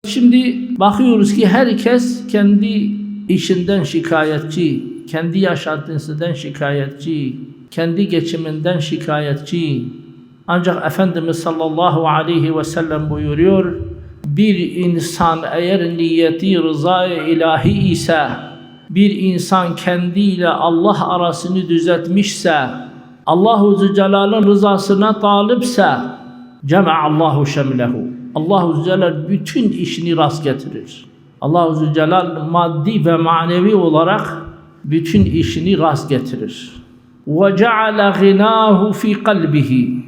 Şimdi bakıyoruz ki herkes kendi işinden şikayetçi, kendi yaşantısından şikayetçi, kendi geçiminden şikayetçi. Ancak Efendimiz sallallahu aleyhi ve sellem buyuruyor, bir insan eğer niyeti rızaya ilahi ise, bir insan kendiyle Allah arasını düzeltmişse, Allahu Zülcelal'ın rızasına talipse, cema'allahu şemlehu. Allahu Zülcelal bütün işini rast getirir. Allahu Zülcelal maddi ve manevi olarak bütün işini rast getirir. Ve ceale ginahu fi kalbihi.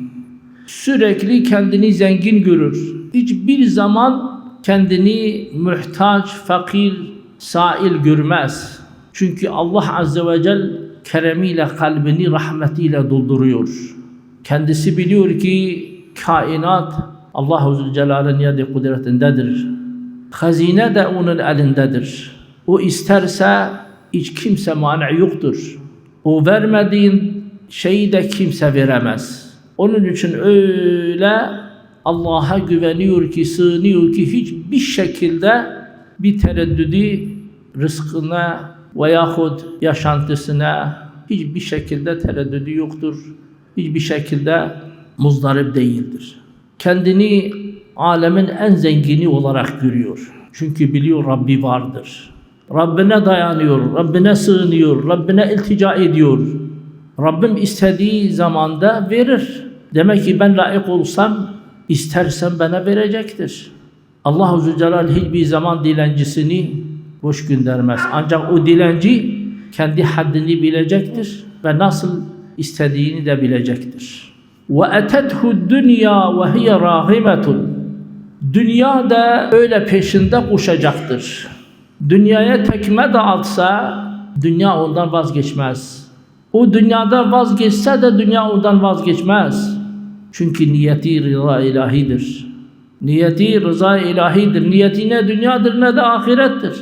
Sürekli kendini zengin görür. Hiçbir zaman kendini muhtaç, fakir, sail görmez. Çünkü Allah Azze ve Celle keremiyle kalbini rahmetiyle dolduruyor. Kendisi biliyor ki kainat Allah-u Zülcelal'ın yedi kudretindedir. Hazine de onun elindedir. O isterse hiç kimse mani yoktur. O vermediğin şeyi de kimse veremez. Onun için öyle Allah'a güveniyor ki, sığınıyor ki hiçbir şekilde bir tereddüdü rızkına veyahut yaşantısına hiçbir şekilde tereddüdü yoktur. Hiçbir şekilde muzdarip değildir. Kendini alemin en zengini olarak görüyor. Çünkü biliyor Rabbi vardır. Rabbine dayanıyor, Rabbine sığınıyor, Rabbine iltica ediyor. Rabbim istediği zamanda verir. Demek ki ben layık olsam, istersem bana verecektir. Allah-u Zülcelal hiçbir zaman dilencisini boş göndermez. Ancak o dilenci kendi haddini bilecektir ve nasıl istediğini de bilecektir. وَاَتَتْهُ الدُّنْيَا وَهِيَ رَاغِمَةٌ. Dünya da öyle peşinde koşacaktır. Dünyaya tekme de atsa, dünya ondan vazgeçmez. O dünyada vazgeçse de dünya ondan vazgeçmez. Çünkü niyeti rıza ilahidir. Niyeti rıza ilahidir. Niyeti ne dünyadır ne de ahirettir.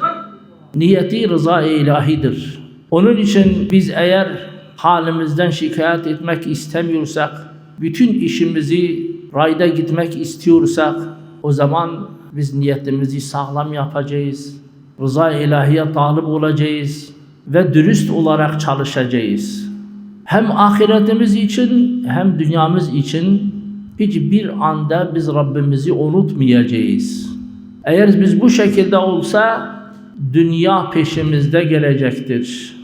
Niyeti rıza ilahidir. Onun için biz eğer halimizden şikayet etmek istemiyorsak, bütün işimizi rayda gitmek istiyorsak, o zaman biz niyetimizi sağlam yapacağız. Rıza ilahiye talip olacağız ve dürüst olarak çalışacağız. Hem ahiretimiz için hem dünyamız için hiçbir anda biz Rabbimizi unutmayacağız. Eğer biz bu şekilde olsa dünya peşimizde gelecektir.